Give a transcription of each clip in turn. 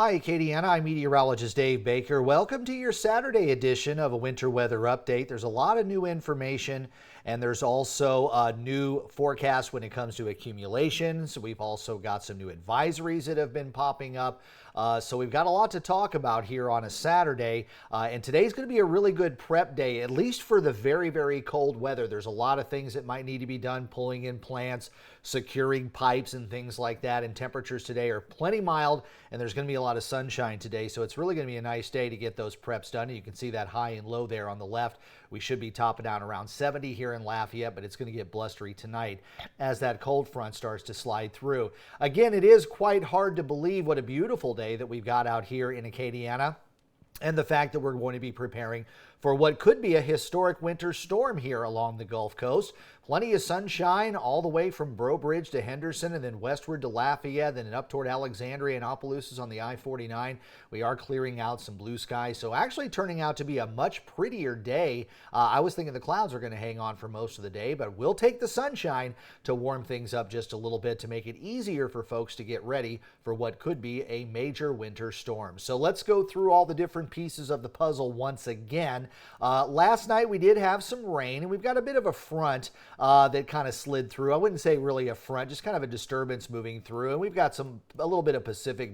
Hi, Acadiana. I'm meteorologist Dave Baker. Welcome to your Saturday edition of a winter weather update. There's a lot of new information, and there's also a new forecast when it comes to accumulations. We've also got some new advisories that have been popping up. So we've got a lot to talk about here on a Saturday, and today's going to be a really good prep day, at least for the very, very cold weather. There's a lot of things that might need to be done, pulling in plants, securing pipes and things like that, and temperatures today are plenty mild, and there's going to be a lot of sunshine today, so it's really going to be a nice day to get those preps done. And you can see that high and low there on the left. We should be topping out around 70 here in Lafayette, but it's going to get blustery tonight as that cold front starts to slide through. Again, it is quite hard to believe what a beautiful day that we've got out here in Acadiana, and the fact that we're going to be preparing for what could be a historic winter storm here along the Gulf Coast. Plenty of sunshine all the way from Breaux Bridge to Henderson and then westward to Lafayette, then up toward Alexandria and Opelousas on the I-49. We are clearing out some blue skies, so actually turning out to be a much prettier day. I was thinking the clouds are going to hang on for most of the day, but we'll take the sunshine to warm things up just a little bit to make it easier for folks to get ready for what could be a major winter storm. So let's go through all the different pieces of the puzzle once again. Last night we did have some rain, and we've got a bit of a front that kind of slid through. I wouldn't say really a front, just kind of a disturbance moving through. And we've got a little bit of Pacific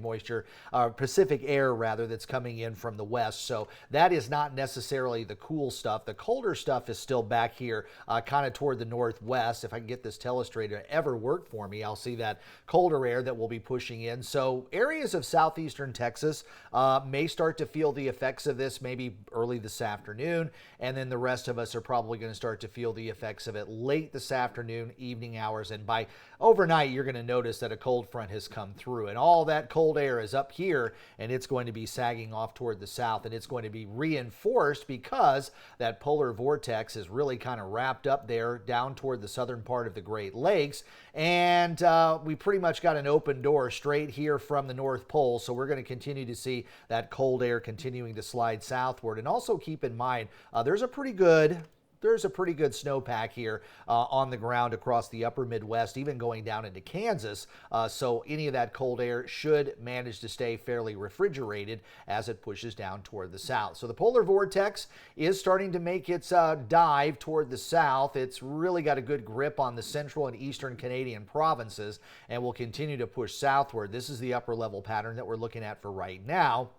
air rather, that's coming in from the west. So that is not necessarily the cool stuff. The colder stuff is still back here, kind of toward the northwest. If I can get this telestrator to ever work for me, I'll see that colder air that will be pushing in. So areas of southeastern Texas may start to feel the effects of this maybe early this afternoon, and then the rest of us are probably going to start to feel the effects of it late this afternoon, evening hours, and by overnight you're going to notice that a cold front has come through, and all that cold air is up here, and it's going to be sagging off toward the south, and it's going to be reinforced because that polar vortex is really kind of wrapped up there down toward the southern part of the Great Lakes, and we pretty much got an open door straight here from the North Pole, so we're going to continue to see that cold air continuing to slide southward. And also keep in mind, there's a pretty good snowpack here on the ground across the upper Midwest, even going down into Kansas. So any of that cold air should manage to stay fairly refrigerated as it pushes down toward the south. So the polar vortex is starting to make its dive toward the south. It's really got a good grip on the central and eastern Canadian provinces and will continue to push southward. This is the upper level pattern that we're looking at for right now.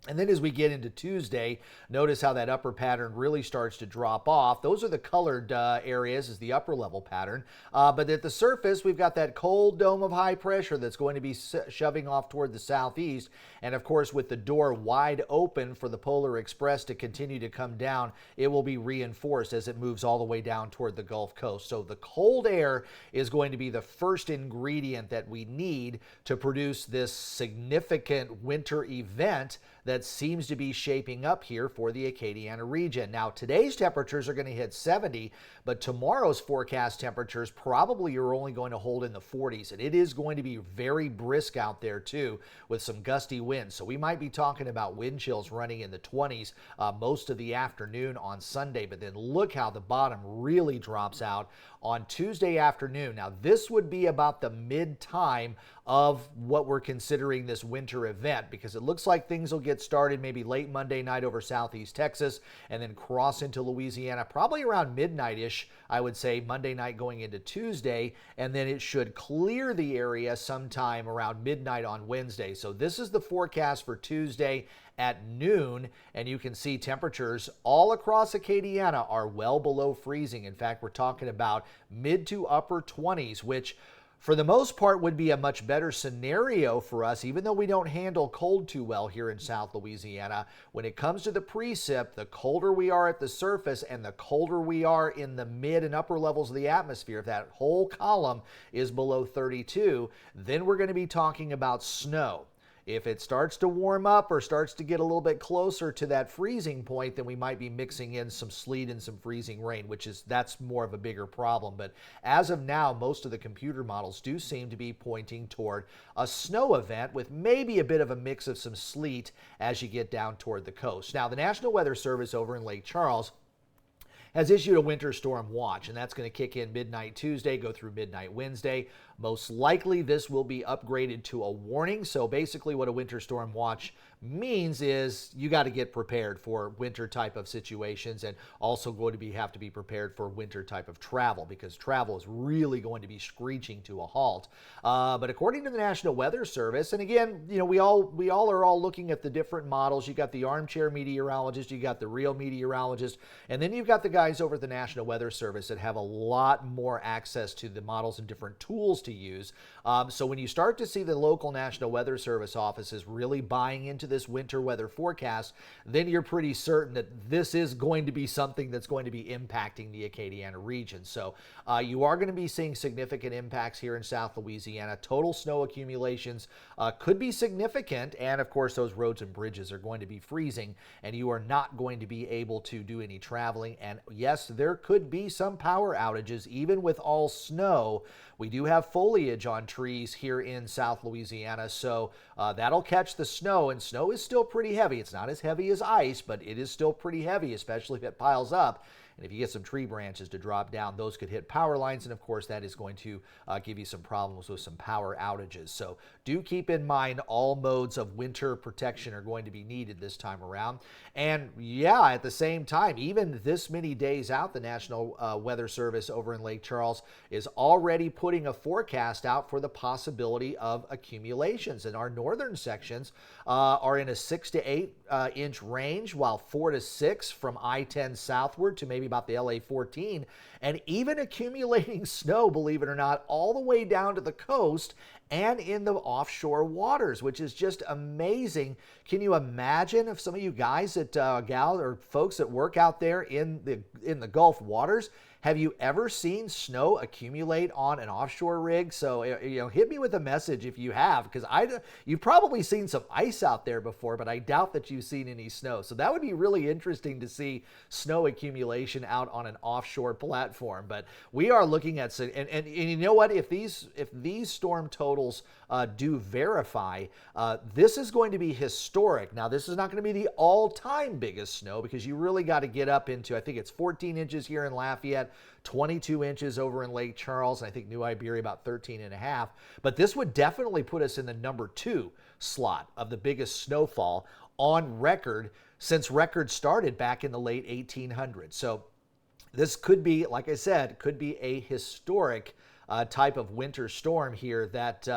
And then as we get into Tuesday, notice how that upper pattern really starts to drop off. Those are the colored areas is the upper level pattern. But at the surface, we've got that cold dome of high pressure that's going to be shoving off toward the southeast. And of course, with the door wide open for the Polar Express to continue to come down, it will be reinforced as it moves all the way down toward the Gulf Coast. So the cold air is going to be the first ingredient that we need to produce this significant winter event that seems to be shaping up here for the Acadiana region. Now, today's temperatures are going to hit 70, but tomorrow's forecast temperatures probably are only going to hold in the 40s, and it is going to be very brisk out there too, with some gusty winds. So we might be talking about wind chills running in the 20s most of the afternoon on Sunday, but then look how the bottom really drops out on Tuesday afternoon. Now, this would be about the mid-time of what we're considering this winter event, because it looks like things will get started maybe late Monday night over southeast Texas and then cross into Louisiana probably around midnight-ish, I would say, Monday night going into Tuesday, and then it should clear the area sometime around midnight on Wednesday. So this is the forecast for Tuesday at noon, and you can see temperatures all across Acadiana are well below freezing. In fact, we're talking about mid to upper 20s, which for the most part would be a much better scenario for us, even though we don't handle cold too well here in South Louisiana. When it comes to the precip, the colder we are at the surface and the colder we are in the mid and upper levels of the atmosphere, if that whole column is below 32, then we're going to be talking about snow. If it starts to warm up or starts to get a little bit closer to that freezing point, then we might be mixing in some sleet and some freezing rain, that's more of a bigger problem. But as of now, most of the computer models do seem to be pointing toward a snow event with maybe a bit of a mix of some sleet as you get down toward the coast. Now, the National Weather Service over in Lake Charles has issued a winter storm watch, and that's going to kick in midnight Tuesday, go through midnight Wednesday. Most likely this will be upgraded to a warning. So basically what a winter storm watch means is you got to get prepared for winter type of situations, and also going to have to be prepared for winter type of travel, because travel is really going to be screeching to a halt. But according to the National Weather Service, and again, we all are all looking at the different models. You got the armchair meteorologist, you got the real meteorologist, and then you've got the guys over at the National Weather Service that have a lot more access to the models and different tools to use. So when you start to see the local National Weather Service offices really buying into this winter weather forecast, then you're pretty certain that this is going to be something that's going to be impacting the Acadiana region. So you are going to be seeing significant impacts here in South Louisiana. Total snow accumulations could be significant, and of course those roads and bridges are going to be freezing, and you are not going to be able to do any traveling. And yes, there could be some power outages even with all snow. We do have foliage on trees here in South Louisiana, so that'll catch the snow, and snow is still pretty heavy. It's not as heavy as ice, but it is still pretty heavy, especially if it piles up. And if you get some tree branches to drop down, those could hit power lines, and of course that is going to give you some problems with some power outages. So do keep in mind all modes of winter protection are going to be needed this time around. And yeah, at the same time, even this many days out, the National Weather Service over in Lake Charles is already putting a forecast out for the possibility of accumulations. And our northern sections are in a 6 to 8 inch range, while 4 to 6 from I-10 southward to maybe about the LA-14, and even accumulating snow, believe it or not, all the way down to the coast and in the offshore waters, which is just amazing. Can you imagine if some of you guys that gal or folks that work out there in the Gulf waters, have you ever seen snow accumulate on an offshore rig? So, hit me with a message if you have, because you've probably seen some ice out there before, but I doubt that you've seen any snow. So that would be really interesting to see snow accumulation out on an offshore platform. But we are looking at, and you know what? If these storm totals do verify, this is going to be historic. Now, this is not going to be the all-time biggest snow, because you really got to get up into, I think it's 14 inches here in Lafayette, 22 inches over in Lake Charles, and I think New Iberia about 13 and a half. But this would definitely put us in the number 2 slot of the biggest snowfall on record since records started back in the late 1800s. So this could be, like I said, could be a historic type of winter storm here that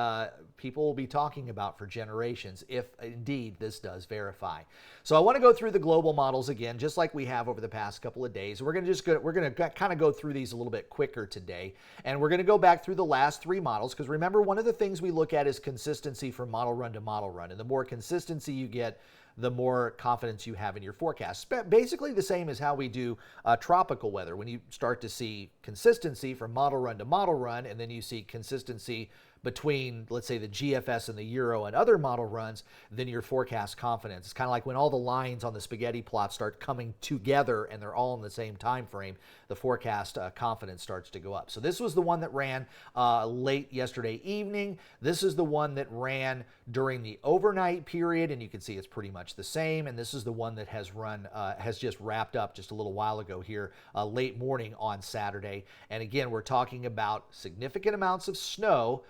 people will be talking about for generations if indeed this does verify. So I want to go through the global models again, just like we have over the past couple of days. We're going to kind of go through these a little bit quicker today, and we're going to go back through the last 3 models, because remember, one of the things we look at is consistency from model run to model run, and the more consistency you get, the more confidence you have in your forecast. Basically the same as how we do tropical weather. When you start to see consistency from model run to model run, and then you see consistency between, let's say, the GFS and the Euro and other model runs, then your forecast confidence. It's kind of like when all the lines on the spaghetti plot start coming together and they're all in the same time frame, the forecast confidence starts to go up. So this was the one that ran late yesterday evening. This is the one that ran during the overnight period, and you can see it's pretty much the same. And this is the one that has run, has just wrapped up just a little while ago here, late morning on Saturday. And again, we're talking about significant amounts of snow,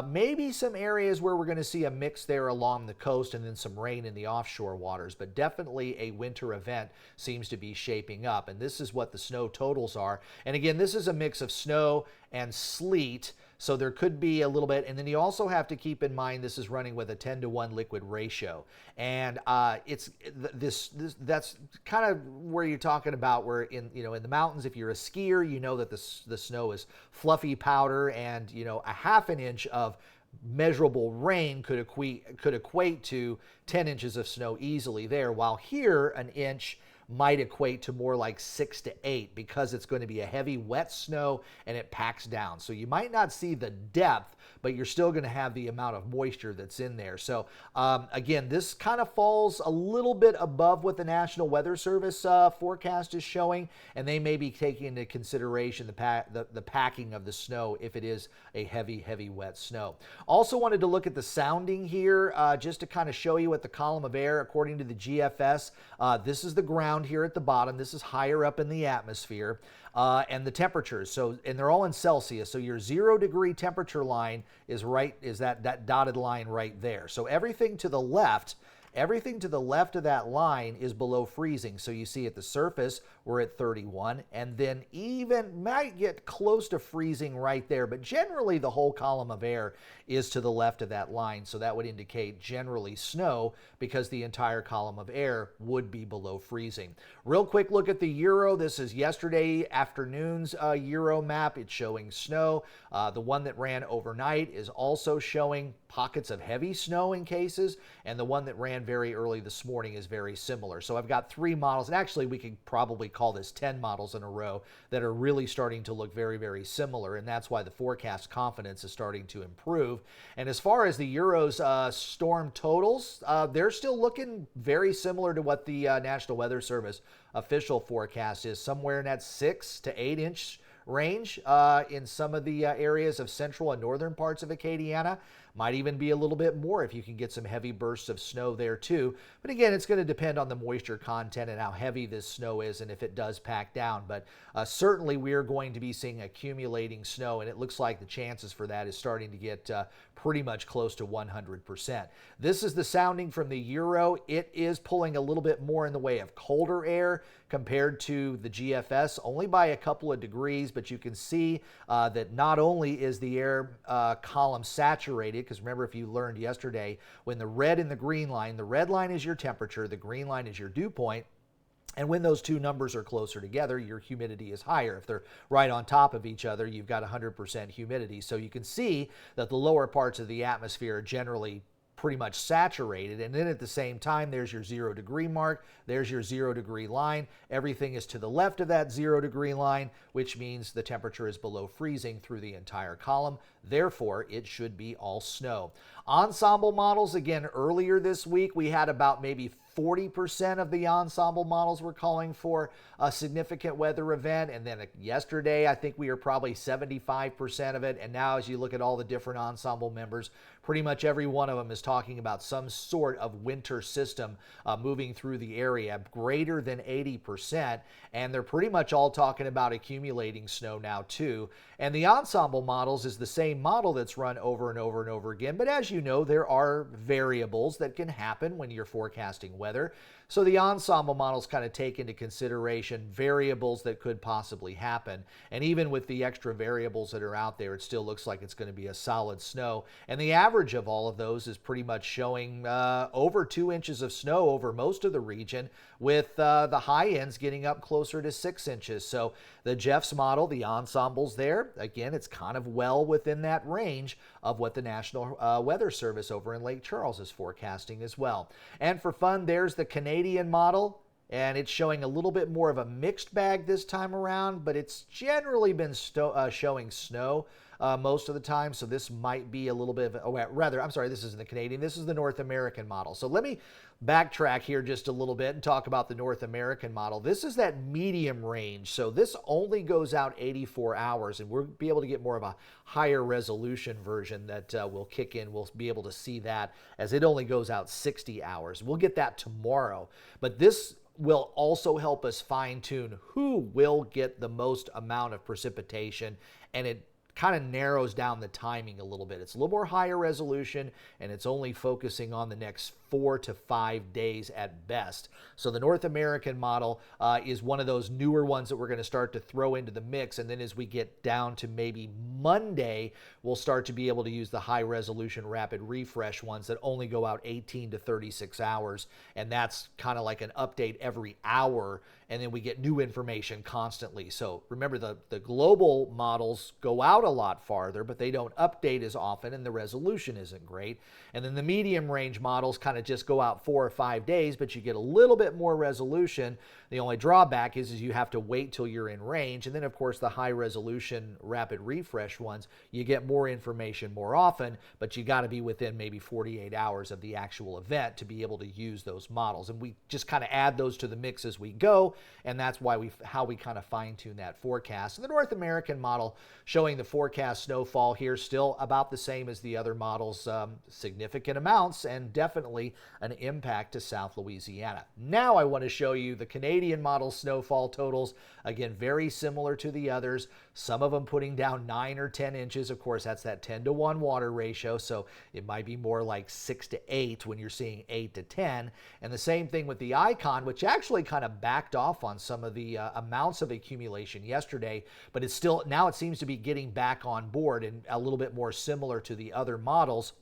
maybe some areas where we're going to see a mix there along the coast, and then some rain in the offshore waters, but definitely a winter event seems to be shaping up. And this is what the snow totals are. And again, this is a mix of snow and sleet, so there could be a little bit. And then you also have to keep in mind this is running with a 10-to-1 liquid ratio, and that's kind of where you're talking about where in the mountains, if you're a skier, you know that the snow is fluffy powder, and a half an inch of measurable rain could equate to 10 inches of snow easily there, while here an inch might equate to more like 6 to 8, because it's going to be a heavy wet snow and it packs down. So you might not see the depth, but you're still going to have the amount of moisture that's in there. So again, this kind of falls a little bit above what the National Weather Service forecast is showing, and they may be taking into consideration the packing of the snow if it is a heavy wet snow. Also wanted to look at the sounding here just to kind of show you what the column of air, according to the GFS, this is the ground here at the bottom. This is higher up in the atmosphere. and the temperatures. So, and they're all in Celsius. So your 0-degree temperature line is that dotted line right there. So everything to the left of that line is below freezing. So you see at the surface, we're at 31, and then even might get close to freezing right there. But generally, the whole column of air is to the left of that line. So that would indicate generally snow because the entire column of air would be below freezing. Real quick look at the Euro. This is yesterday afternoon's Euro map. It's showing snow. The one that ran overnight is also showing pockets of heavy snow in cases, and the one that ran very early this morning is very similar. So I've got 3 models, and actually we could probably call this 10 models in a row that are really starting to look very, very similar, and that's why the forecast confidence is starting to improve. And as far as the Euro's storm totals, they're still looking very similar to what the National Weather Service official forecast is, somewhere in that 6 to 8 inch range in some of the areas of central and northern parts of Acadiana. Might even be a little bit more if you can get some heavy bursts of snow there too. But again, it's going to depend on the moisture content and how heavy this snow is and if it does pack down. But certainly we are going to be seeing accumulating snow, and it looks like the chances for that is starting to get pretty much close to 100%. This is the sounding from the Euro. It is pulling a little bit more in the way of colder air compared to the GFS, only by a couple of degrees, but you can see that not only is the air column saturated, because remember, if you learned yesterday, when the red and the green line, the red line is your temperature, the green line is your dew point, and when those two numbers are closer together, your humidity is higher. If they're right on top of each other, you've got 100% humidity. So you can see that the lower parts of the atmosphere are generally pretty much saturated, and then at the same time there's your 0-degree mark, there's your 0-degree line. Everything is to the left of that 0-degree line, which means the temperature is below freezing through the entire column. Therefore, it should be all snow. Ensemble models, again, earlier this week we had about maybe 40% of the ensemble models were calling for a significant weather event, and then yesterday I think we were probably 75% of it. And now as you look at all the different ensemble members, pretty much every one of them is talking about some sort of winter system moving through the area, greater than 80%, and they're pretty much all talking about accumulating snow now too. And the ensemble models is the same model that's run over and over and over again, but as you know, there are variables that can happen when you're forecasting weather. So the ensemble models kind of take into consideration variables that could possibly happen. And even with the extra variables that are out there, it still looks like it's going to be a solid snow. And the average of all of those is pretty much showing over 2 inches of snow over most of the region, with the high ends getting up closer to 6 inches. So the Jeff's model, the ensembles there, again, it's kind of well within that range of what the National Weather Service over in Lake Charles is forecasting as well. And for fun, there's the Canadian model, and it's showing a little bit more of a mixed bag this time around, but it's generally been showing snow most of the time. So this might be a little bit of, I'm sorry, this isn't the Canadian, this is the North American model. So let me backtrack here just a little bit and talk about the North American model. This is that medium range. So this only goes out 84 hours, and we'll be able to get more of a higher resolution version that will kick in. We'll be able to see that as it only goes out 60 hours. We'll get that tomorrow, but this will also help us fine-tune who will get the most amount of precipitation, and it kind of narrows down the timing a little bit. It's a little more higher resolution, and it's only focusing on the next 4 to 5 days at best. So the North American model is one of those newer ones that we're going to start to throw into the mix, and then as we get down to maybe Monday, we'll start to be able to use the high resolution rapid refresh ones that only go out 18 to 36 hours, and that's kind of like an update every hour, and then we get new information constantly. So remember, the global models go out a lot farther, but they don't update as often, and the resolution isn't great. And then the medium range models kind of just go out 4 or 5 days, but you get a little bit more resolution. The only drawback is you have to wait till you're in range. And then, of course, the high resolution rapid refresh ones, you get more information more often, but you got to be within maybe 48 hours of the actual event to be able to use those models. And we just kind of add those to the mix as we go. and that's why how we kind of fine-tune that forecast. And the North American model showing the forecast snowfall here still about the same as the other models, significant amounts and definitely an impact to South Louisiana. Now I want to show you the Canadian model snowfall totals. Again, very similar to the others. Some of them putting down 9 or 10 inches. Of course, that's that 10-to-1 water ratio, so it might be more like 6 to 8 when you're seeing 8 to 10. And the same thing with the Icon, which actually kind of backed off on some of the amounts of accumulation yesterday, but it's still, now it seems to be getting back on board and a little bit more similar to the other models.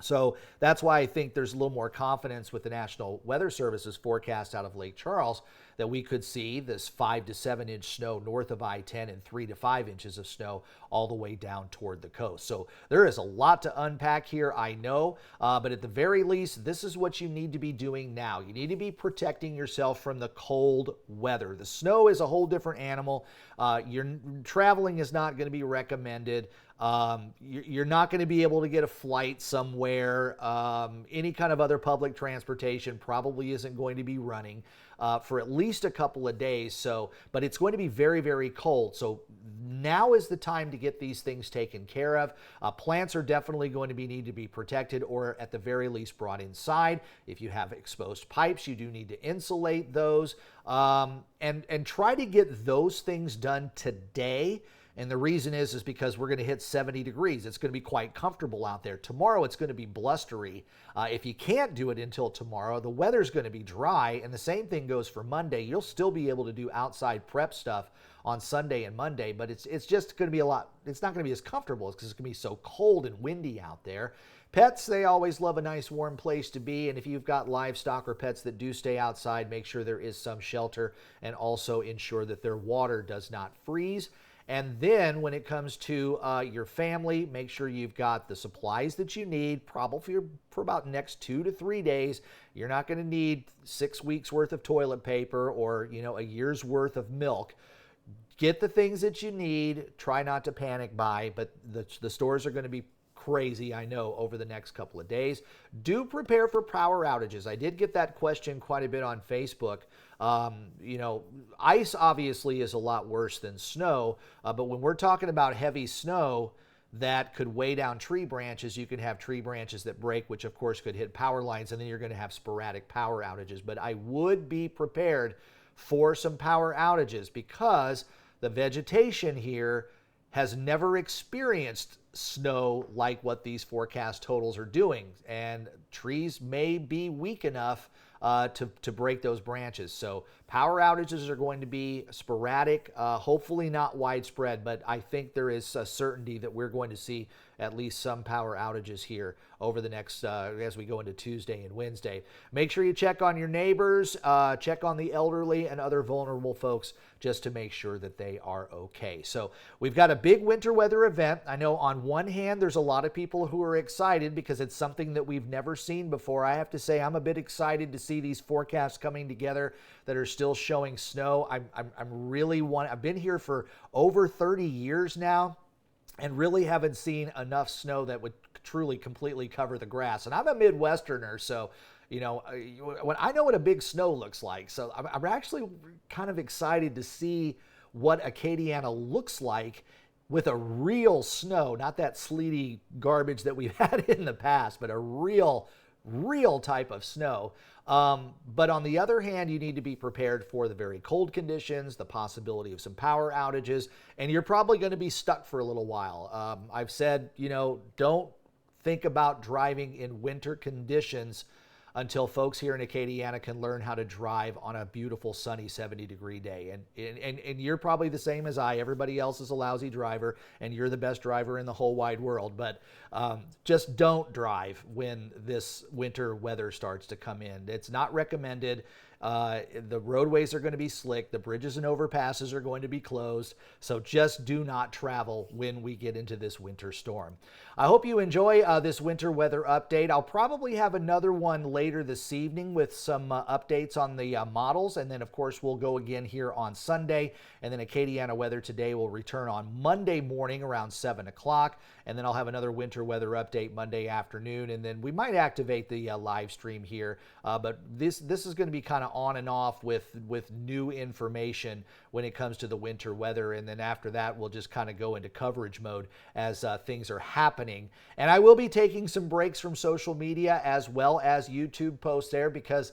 So that's why I think there's a little more confidence with the National Weather Service's forecast out of Lake Charles that we could see this 5 to 7 inch snow north of I-10 and 3 to 5 inches of snow all the way down toward the coast. So there is a lot to unpack here, I know, but at the very least, this is what you need to be doing now. You need to be protecting yourself from the cold weather. The snow is a whole different animal. Your traveling is not going to be recommended. You're not going to be able to get a flight somewhere. Any kind of other public transportation probably isn't going to be running for at least a couple of days. So, but it's going to be very, very cold. So now is the time to get these things taken care of. Plants are definitely going to need to be protected, or at the very least brought inside. If you have exposed pipes, you do need to insulate those, and try to get those things done today. And the reason is because we're going to hit 70 degrees. It's going to be quite comfortable out there. Tomorrow, it's going to be blustery. If you can't do it until tomorrow, the weather's going to be dry. And the same thing goes for Monday. You'll still be able to do outside prep stuff on Sunday and Monday, but it's just going to be it's not going to be as comfortable because it's going to be so cold and windy out there. Pets, they always love a nice warm place to be, and if you've got livestock or pets that do stay outside, make sure there is some shelter and also ensure that their water does not freeze. And then when it comes to your family, make sure you've got the supplies that you need, probably for about next 2 to 3 days. You're not going to need 6 weeks worth of toilet paper or, a year's worth of milk. Get the things that you need. Try not to panic buy, but the stores are going to be crazy, I know, over the next couple of days. Do prepare for power outages. I did get that question quite a bit on Facebook. Ice obviously is a lot worse than snow, but when we're talking about heavy snow that could weigh down tree branches, you can have tree branches that break, which of course could hit power lines, and then you're going to have sporadic power outages. But I would be prepared for some power outages because the vegetation here has never experienced snow like what these forecast totals are doing, and trees may be weak enough to break those branches. So power outages are going to be sporadic, hopefully not widespread, but I think there is a certainty that we're going to see at least some power outages here over the next, as we go into Tuesday and Wednesday. Make sure you check on your neighbors, check on the elderly and other vulnerable folks just to make sure that they are okay. So we've got a big winter weather event. I know on one hand, there's a lot of people who are excited because it's something that we've never seen before. I have to say I'm a bit excited to see these forecasts coming together that are still showing snow. I've been here for over 30 years now and really haven't seen enough snow that would truly completely cover the grass. And I'm a Midwesterner, so when I know what a big snow looks like. So I'm actually kind of excited to see what Acadiana looks like with a real snow, not that sleety garbage that we've had in the past, but a real type of snow. But on the other hand, you need to be prepared for the very cold conditions, the possibility of some power outages, and you're probably going to be stuck for a little while. I've said, don't think about driving in winter conditions until folks here in Acadiana can learn how to drive on a beautiful sunny 70-degree day. And you're probably the same as I. Everybody else is a lousy driver, and you're the best driver in the whole wide world. But just don't drive when this winter weather starts to come in. It's not recommended. The roadways are going to be slick. The bridges and overpasses are going to be closed. So just do not travel when we get into this winter storm. I hope you enjoy this winter weather update. I'll probably have another one later this evening with some updates on the models. And then, of course, we'll go again here on Sunday. And then Acadiana Weather Today will return on Monday morning around 7 o'clock. And then I'll have another winter weather update Monday afternoon. And then we might activate the live stream here. But this is going to be kind of of on and off with new information when it comes to the winter weather. And then after that, we'll just kind of go into coverage mode as things are happening. And I will be taking some breaks from social media as well as YouTube posts there, because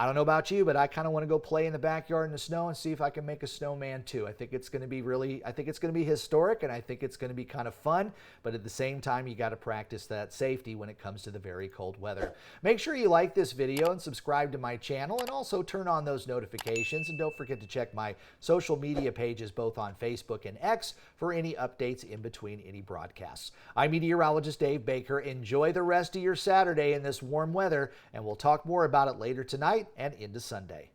I don't know about you, but I kind of want to go play in the backyard in the snow and see if I can make a snowman too. I think it's going to be historic, and I think it's going to be kind of fun, but at the same time, you got to practice that safety when it comes to the very cold weather. Make sure you like this video and subscribe to my channel, and also turn on those notifications, and don't forget to check my social media pages both on Facebook and X for any updates in between any broadcasts. I'm meteorologist Dave Baker. Enjoy the rest of your Saturday in this warm weather, and we'll talk more about it later tonight and into Sunday.